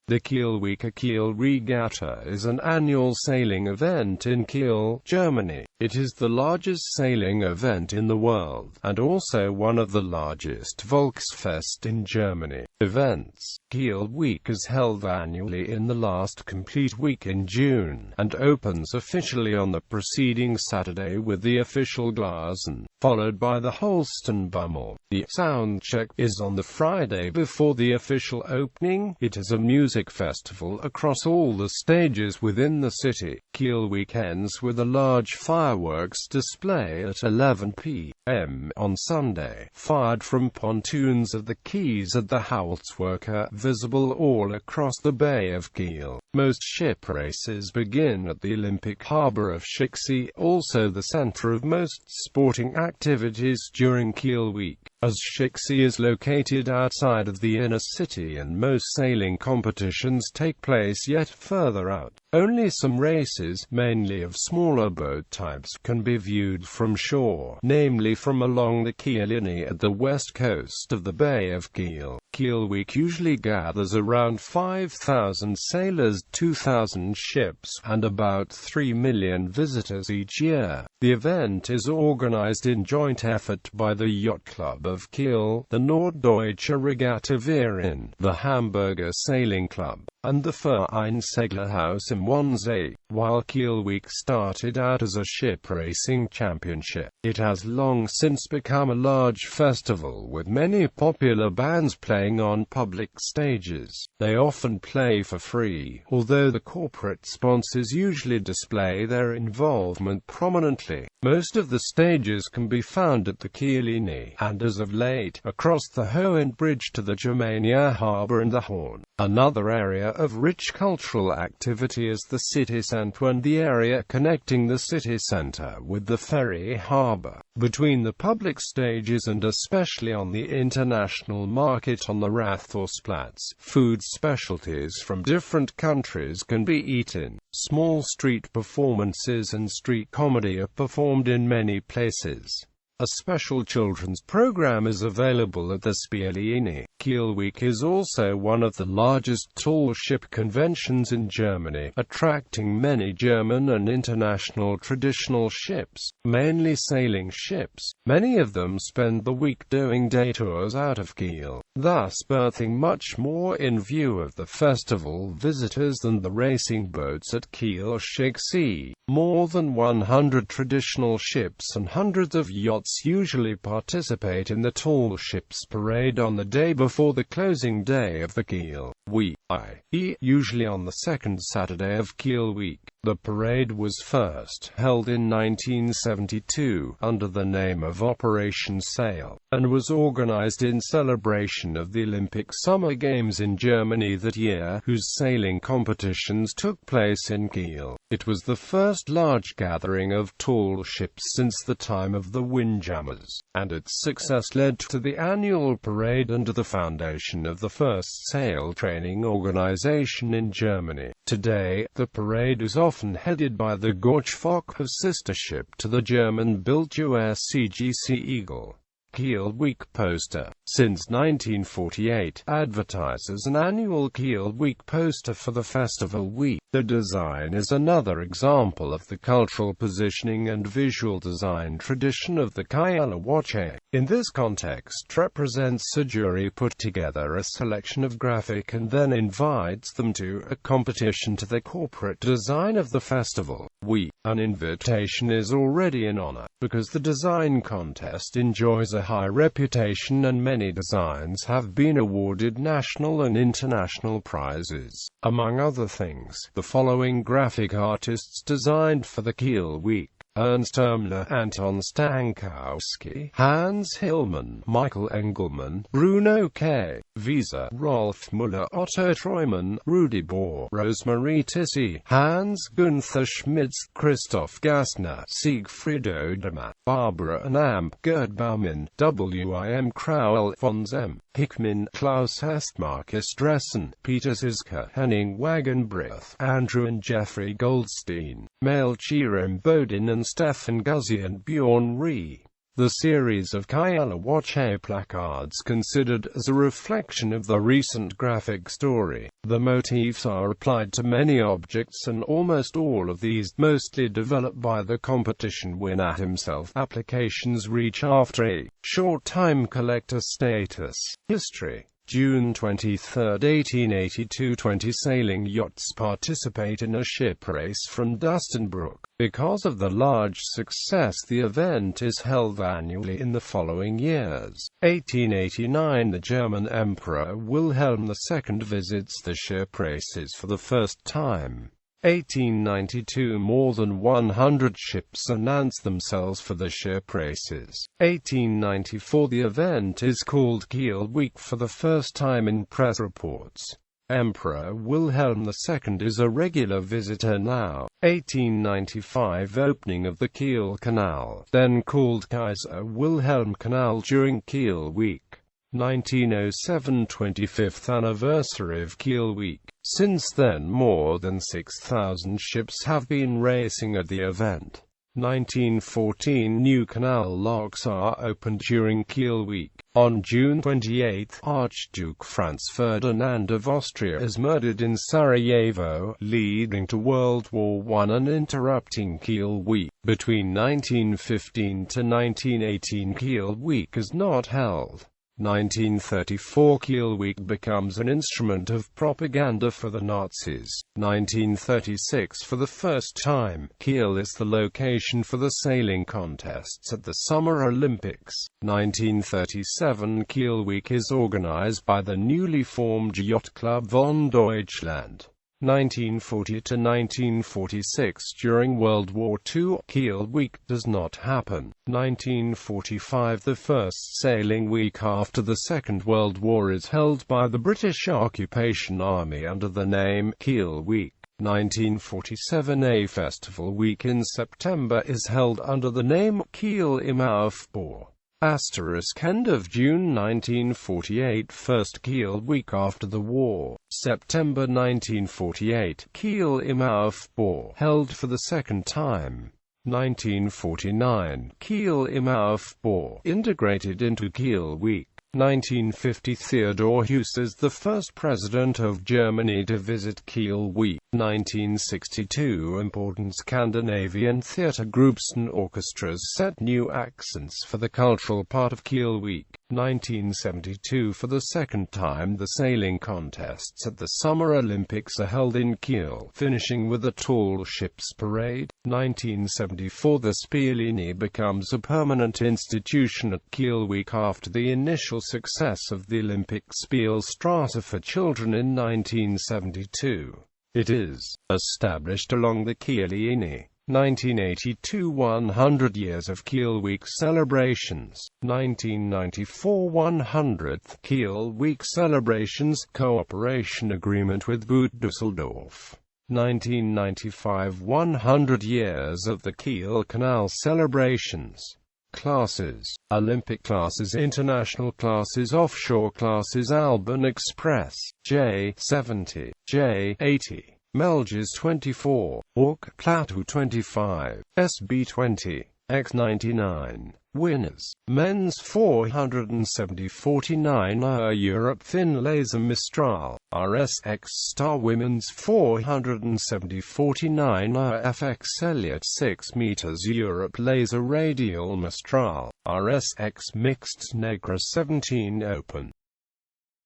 The Kiel Week, a Kiel Regatta, is an annual sailing event in Kiel, Germany. It is the largest sailing event in the world, and also one of the largest Volksfeste in Germany. Events. Kiel Week is held annually in the last complete week in June, and opens officially on the preceding Saturday with the official Glasen, followed by the Holstenbummel. The soundcheck is on the Friday before the official opening. It is a music festival across all the stages within the city. Kiel Week ends with a large fireworks display at 11 p.m. on Sunday, fired from pontoons at the quays at the Hauptwerke, visible all across the Bay of Kiel. Most ship races begin at the Olympic harbour of Schicksee, also the centre of most sporting activities during Kiel Week. As Schicksee is located outside of the inner city and most sailing competitions take place yet further out, only some races, mainly of smaller boat types, can be viewed from shore, namely from along the Kiel at the west coast of the Bay of Kiel. Kiel Week usually gathers around 5,000 sailors, 2,000 ships, and about 3 million visitors each year. The event is organized in joint effort by the Yacht Club of Kiel, the Norddeutsche Regatta Verein, the Hamburger Sailing Club, and the Verein Seglerhaus im Wannsee. While Kiel Week started out as a ship racing championship, it has long since become a large festival with many popular bands playing on public stages. They often play for free, although the corporate sponsors usually display their involvement prominently. Most of the stages can be found at the Kiel, and as of late, across the Hohen Bridge to the Germania harbour and the Horn. Another area of rich cultural activity is the city centre and the area connecting the city centre with the ferry harbour. Between the public stages and especially on the international market on the Rathausplatz, food specialties from different countries can be eaten. Small street performances and street comedy are performed in many places. A special children's program is available at the Spiellinie. Kiel Week is also one of the largest tall ship conventions in Germany, attracting many German and international traditional ships, mainly sailing ships. Many of them spend the week doing day tours out of Kiel, thus birthing much more in view of the festival visitors than the racing boats at Kiel Schicksee. More than 100 traditional ships and hundreds of yachts usually participate in the tall ships parade on the day before the closing day of the Kiel Week, usually on the second Saturday of Kiel Week. The parade was first held in 1972 under the name of Operation Sail, and was organized in celebration of the Olympic Summer Games in Germany that year, whose sailing competitions took place in Kiel. It was the first large gathering of tall ships since the time of the Windjammers, and its success led to the annual parade and to the foundation of the first sail training organization in Germany. Today, the parade is often headed by the Gorchfock, a sister ship to the German-built USCGC Eagle. Kiel Week poster. Since 1948, advertises an annual Kiel Week poster for the festival week. The design is another example of the cultural positioning and visual design tradition of the Kieler Woche. In this context, represents a jury put together a selection of graphic and then invites them to a competition to the corporate design of the festival week. An invitation is already in honor, because the design contest enjoys a high reputation and many designs have been awarded national and international prizes. Among other things, the following graphic artists designed for the Kiel Week: Ernst Ermler, Anton Stankowski, Hans Hillmann, Michael Engelmann, Bruno K. Wieser, Rolf Müller, Otto Treumann, Rudi Bohr, Rosemarie Tissi, Hans Günther Schmitz, Christoph Gassner, Siegfried Odermatt, Barbara Namp, Gerd Baumann, W.I.M. Crowell, Fons M. Hickman, Klaus Hest, Marcus Dressen, Peter Ziska, Henning Wagenbrith, Andrew and Jeffrey Goldstein, Mail Chiram Bodin and Stefan Guzzi and Bjorn Ree. The series of Kiel Regatta placards considered as a reflection of the recent graphic story. The motifs are applied to many objects, and almost all of these, mostly developed by the competition winner himself, applications reach after a short time collector status. History. June 23, 1882, 20 sailing yachts participate in a ship race from Dustenbrook. Because of the large success, the event is held annually in the following years. 1889, the German Emperor Wilhelm II visits the ship races for the first time. 1892, more than 100 ships announce themselves for the ship races. 1894, the event is called Kiel Week for the first time in press reports. Emperor Wilhelm II is a regular visitor now. 1895, opening of the Kiel Canal, then called Kaiser Wilhelm Canal during Kiel Week. 1907, 25th anniversary of Kiel Week. Since then, more than 6,000 ships have been racing at the event. 1914, new canal locks are opened during Kiel Week. On June 28, Archduke Franz Ferdinand of Austria is murdered in Sarajevo, leading to World War I and interrupting Kiel Week. Between 1915 to 1918, Kiel Week is not held. 1934, Kiel Week becomes an instrument of propaganda for the Nazis. 1936, for the first time, Kiel is the location for the sailing contests at the Summer Olympics. 1937, Kiel Week is organized by the newly formed Yacht Club von Deutschland. 1940 to 1946, during World War II, Kiel Week does not happen. 1945, the first sailing week after the Second World War is held by the British Occupation Army under the name Kiel Week. 1947, a festival week in September is held under the name Kiel im Aufbau. End of June 1948, first Kiel Week after the war. September 1948, Kiel im Aufbau, held for the second time. 1949, Kiel im Aufbau, integrated into Kiel Week. 1950, Theodor Heuss is the first president of Germany to visit Kiel Week. 1962, important Scandinavian theatre groups and orchestras set new accents for the cultural part of Kiel Week. 1972, for the second time, the sailing contests at the Summer Olympics are held in Kiel, finishing with a tall ships parade. 1974, the Spiellinie becomes a permanent institution at Kiel Week after the initial success of the Olympic Spielstraße for children in 1972. It is established along the Kiellinie. 1982, 100 years of Kiel Week celebrations. 1994, 100th Kiel Week celebrations, cooperation agreement with Bad Düsseldorf. 1995, 100 years of the Kiel Canal celebrations. Classes: Olympic classes, international classes, offshore classes, Alban Express, J70, J80. Melges 24, Ork Plateau 25, SB20, X99. Winners: Men's 470-49 Europe Thin Laser Mistral, RSX Star. Women's 470-49 FX Elliott 6 meters Europe Laser Radial Mistral, RSX Mixed Negra 17 Open.